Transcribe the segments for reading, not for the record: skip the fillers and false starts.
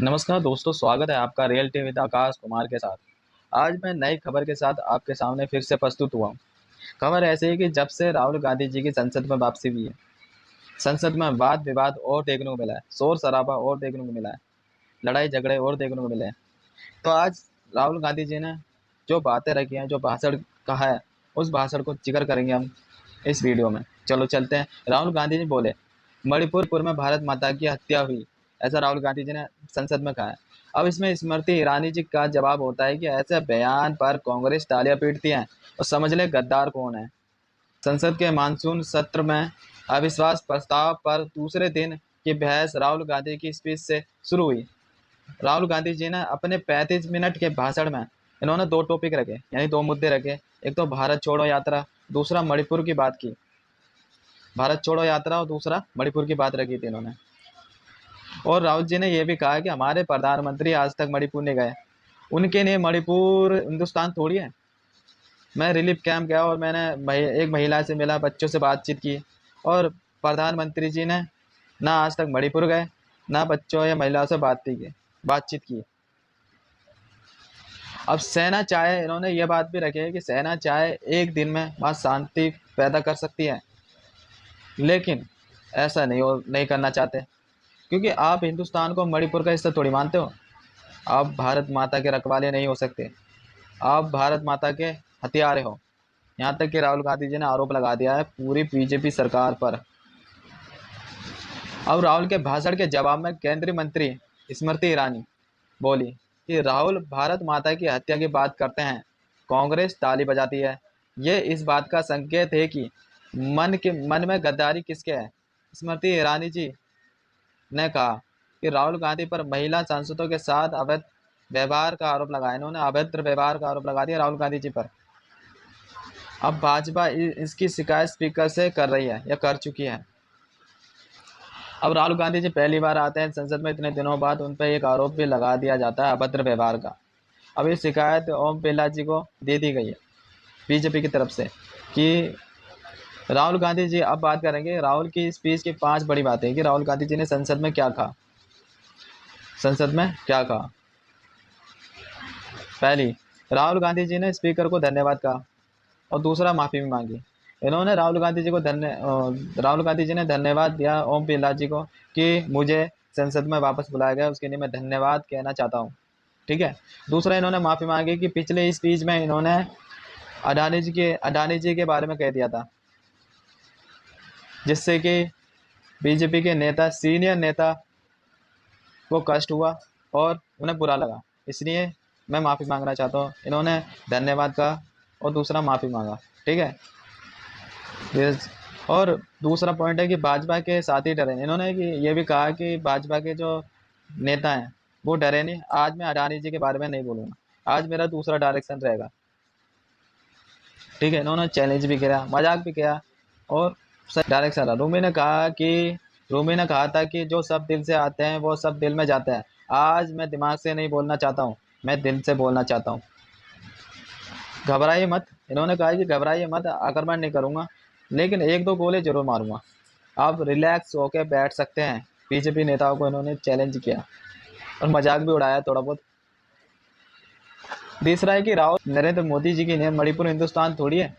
नमस्कार दोस्तों, स्वागत है आपका रियलिटी विद आकाश कुमार के साथ। आज मैं नई खबर के साथ आपके सामने फिर से प्रस्तुत हुआ हूँ। खबर ऐसी है कि जब से राहुल गांधी जी की संसद में वापसी हुई है, संसद में वाद विवाद और देखने को मिला है, शोर शराबा और देखने को मिला है, लड़ाई झगड़े और देखने को मिले हैं। तो आज राहुल गांधी जी ने जो बातें रखी हैं, जो भाषण कहा है, उस भाषण को जिक्र करेंगे हम इस वीडियो में। चलो चलते हैं। राहुल गांधी जी बोले, मणिपुर में भारत माता की हत्या हुई, ऐसा राहुल गांधी जी ने संसद में कहा है। अब इसमें स्मृति ईरानी जी का जवाब होता है कि ऐसे बयान पर कांग्रेस तालियां पीटती है और समझ ले गद्दार कौन है। संसद के मानसून सत्र में अविश्वास प्रस्ताव पर दूसरे दिन की बहस राहुल गांधी की स्पीच से शुरू हुई। राहुल गांधी जी ने अपने 35 मिनट के भाषण में इन्होंने दो टॉपिक रखे, यानी दो मुद्दे रखे। एक तो भारत छोड़ो यात्रा, दूसरा मणिपुर की बात की। भारत छोड़ो यात्रा और दूसरा मणिपुर की बात रखी थी इन्होंने। और राहुल जी ने यह भी कहा कि हमारे प्रधानमंत्री आज तक मणिपुर नहीं गए, उनके लिए मणिपुर हिंदुस्तान थोड़ी है। मैं रिलीफ कैंप गया और मैंने एक महिला से मिला, बच्चों से बातचीत की, और प्रधानमंत्री जी ने ना आज तक मणिपुर गए, ना बच्चों या महिलाओं से बातचीत की। अब सेना चाहे, इन्होंने ये बात भी रखी है कि सेना चाहे एक दिन में वहाँ शांति पैदा कर सकती है, लेकिन ऐसा नहीं करना चाहते, क्योंकि आप हिंदुस्तान को मणिपुर का हिस्सा थोड़ी मानते हो। आप भारत माता के रखवाले नहीं हो सकते, आप भारत माता के हथियारे हो। यहाँ तक कि राहुल गांधी जी ने आरोप लगा दिया है पूरी बीजेपी सरकार पर। अब राहुल के भाषण के जवाब में केंद्रीय मंत्री स्मृति ईरानी बोली कि राहुल भारत माता की हत्या की बात करते हैं, कांग्रेस ताली बजाती है। ये इस बात का संकेत है कि मन में गद्दारी किसके है। स्मृति ईरानी जी ने कहा कि राहुल गांधी पर महिला सांसदों के साथ अवैध व्यवहार का आरोप लगाया। इन्होंने अभद्र व्यवहार का आरोप लगा दिया राहुल गांधी जी पर। अब भाजपा इसकी शिकायत स्पीकर से कर रही है या कर चुकी है। अब राहुल गांधी जी पहली बार आते हैं संसद में, इतने दिनों बाद उन पर एक आरोप भी लगा दिया जाता है अभद्र व्यवहार का। अब ये शिकायत ओम बिरला जी को दे दी गई है बीजेपी की तरफ से कि राहुल गांधी जी। अब बात करेंगे राहुल की स्पीच की 5 बड़ी बातें कि राहुल गांधी जी ने संसद में क्या कहा। पहली, राहुल गांधी जी ने स्पीकर को धन्यवाद कहा, और दूसरा माफ़ी भी मांगी। इन्होंने राहुल गांधी जी ने धन्यवाद दिया ओम बिरला जी को कि मुझे संसद में वापस बुलाया गया, उसके लिए मैं धन्यवाद कहना चाहता हूँ। ठीक है। दूसरा, इन्होंने माफ़ी मांगी कि पिछले स्पीच में इन्होंने अडानी जी के बारे में कह दिया था, जिससे कि बीजेपी के सीनियर नेता को कष्ट हुआ और उन्हें बुरा लगा, इसलिए मैं माफ़ी मांगना चाहता हूँ। इन्होंने धन्यवाद कहा और दूसरा माफ़ी मांगा। ठीक है। और दूसरा पॉइंट है कि भाजपा के साथी डरे। इन्होंने ये भी कहा कि भाजपा के जो नेता हैं वो डरे नहीं। आज मैं अडानी जी के बारे में नहीं बोलूँगा, आज मेरा दूसरा डायरेक्शन रहेगा। ठीक है। इन्होंने चैलेंज भी किया, मजाक भी किया और डायरेक्शन रहा। रूमी ने कहा था कि जो सब दिल से आते हैं वो सब दिल में जाते हैं। आज मैं दिमाग से नहीं बोलना चाहता हूँ, मैं दिल से बोलना चाहता हूँ। घबराइए मत। इन्होंने कहा कि घबराइए मत, आक्रमण नहीं करूँगा, लेकिन 1-2 गोले जरूर मारूंगा। आप रिलैक्स होकर बैठ सकते हैं। बीजेपी नेताओं को इन्होंने चैलेंज किया और मजाक भी उड़ाया थोड़ा बहुत। तीसरा है कि राहुल नरेंद्र मोदी जी की नींद मणिपुर हिंदुस्तान थोड़ी है।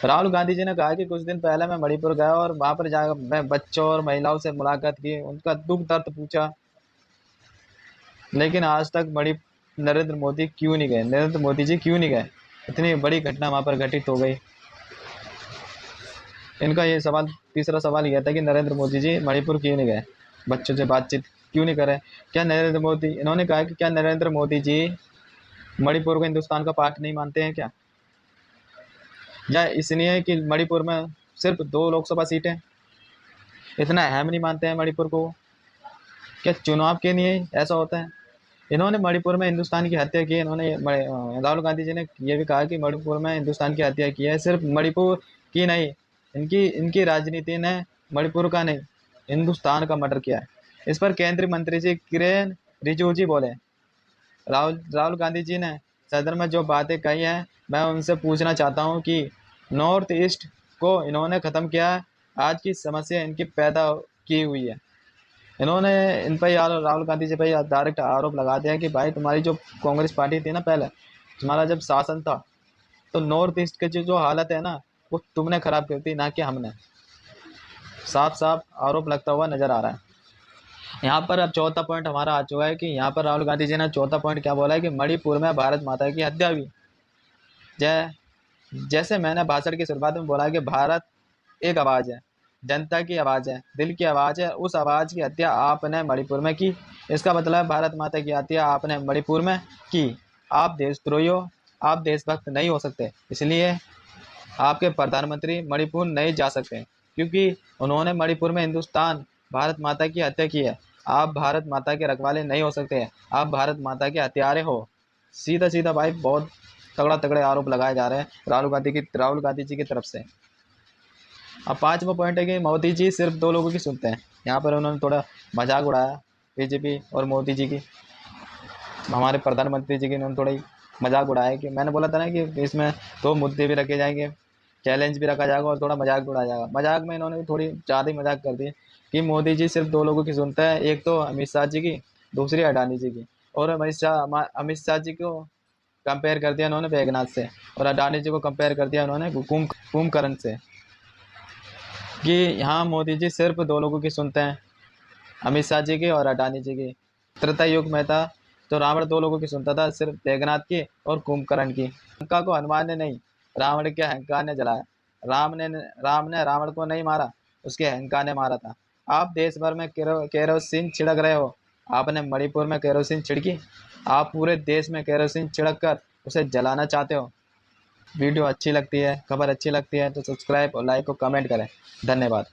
राहुल गांधी जी ने कहा कि कुछ दिन पहले मैं मणिपुर गया और वहां पर जाकर मैं बच्चों और महिलाओं से मुलाकात की, उनका दुख दर्द पूछा, लेकिन आज तक नरेंद्र मोदी जी क्यों नहीं गए। इतनी बड़ी घटना वहां पर घटित हो गई। इनका ये सवाल, तीसरा सवाल यह था कि नरेंद्र मोदी जी मणिपुर क्यों नहीं गए, बच्चों से बातचीत क्यों नहीं करें। इन्होंने कहा कि क्या नरेंद्र मोदी जी मणिपुर को हिंदुस्तान का पार्ट नहीं मानते हैं क्या, या इसलिए कि मणिपुर में सिर्फ 2 लोकसभा सीटें, इतना अहम नहीं मानते हैं मणिपुर को। क्या चुनाव के लिए ऐसा होता है। इन्होंने मणिपुर में हिंदुस्तान की हत्या की। राहुल गांधी जी ने यह भी कहा कि मणिपुर में हिंदुस्तान की हत्या की है, सिर्फ मणिपुर की नहीं, इनकी इनकी राजनीति ने मणिपुर का नहीं, हिंदुस्तान का मर्डर किया है। इस पर केंद्रीय मंत्री जी किरेन रिजिजू बोले, राहुल गांधी जी ने सदन में जो बातें कही हैं, मैं उनसे पूछना चाहता हूं कि नॉर्थ ईस्ट को इन्होंने ख़त्म किया है, आज की समस्या इनकी पैदा की हुई है। इन्होंने इन पर राहुल गांधी जी पर डायरेक्ट आरोप लगा दिया कि भाई तुम्हारी जो कांग्रेस पार्टी थी ना, पहले तुम्हारा जब शासन था तो नॉर्थ ईस्ट की जो हालत है ना, वो तुमने खराब की थी, ना कि हमने। साफ साफ आरोप लगता हुआ नजर आ रहा है। यहाँ पर अब चौथा पॉइंट हमारा आ चुका है कि यहाँ पर राहुल गांधी जी ने चौथा पॉइंट क्या बोला है कि मणिपुर में भारत माता की हत्या हुई। जैसे मैंने भाषण की शुरुआत में बोला कि भारत एक आवाज है, जनता की आवाज है, दिल की आवाज है। उस आवाज की हत्या आपने मणिपुर में की। इसका मतलब भारत माता की हत्या आपने मणिपुर में की। आप देशद्रोही हो, आप देशभक्त नहीं हो सकते, इसलिए आपके प्रधानमंत्री मणिपुर नहीं जा सकते, क्योंकि उन्होंने मणिपुर में हिंदुस्तान भारत माता की हत्या की है। आप भारत माता के रखवाले नहीं हो सकते हैं, आप भारत माता के हत्यारे हो। सीधा सीधा भाई बहुत तगड़ा तगड़े आरोप लगाए जा रहे हैं राहुल गांधी जी की तरफ से। अब पांचवा पॉइंट है कि मोदी जी सिर्फ दो लोगों की सुनते हैं। यहाँ पर उन्होंने थोड़ा मजाक उड़ाया बीजेपी और मोदी जी की, हमारे प्रधानमंत्री जी की इन्होंने थोड़ा ही मजाक उड़ाया कि मैंने बोला था ना कि इसमें दो मुद्दे भी रखे जाएंगे, चैलेंज भी रखा जाएगा और थोड़ा मजाक भी उड़ाया जाएगा। मजाक में इन्होंने भी थोड़ी ज़्यादा ही मजाक कर दी कि मोदी जी सिर्फ दो लोगों की सुनते हैं, एक तो अमित शाह जी की, दूसरी अडानी जी की। और अमित शाह जी को कंपेयर कर दिया उन्होंने मेघनाथ से, और अडानी जी को कंपेयर कर दिया उन्होंने कुंभकर्ण से, कि यहाँ मोदी जी सिर्फ दो लोगों की सुनते हैं, अमित शाह जी की और अडानी जी की। त्रेता युग में था तो रावण दो लोगों की सुनता था, सिर्फ मेघनाथ की और कुंभकर्ण की। लंका को हनुमान ने नहीं, रावण के अहंकार ने जलाया। राम ने रावण को नहीं मारा, उसके अहंकार ने मारा था। आप देश भर में केरोसिन छिड़क रहे हो, आपने मणिपुर में केरोसिन छिड़की। आप पूरे देश में केरोसिन छिड़क कर उसे जलाना चाहते हो। वीडियो अच्छी लगती है, खबर अच्छी लगती है तो सब्सक्राइब और लाइक और कमेंट करें। धन्यवाद।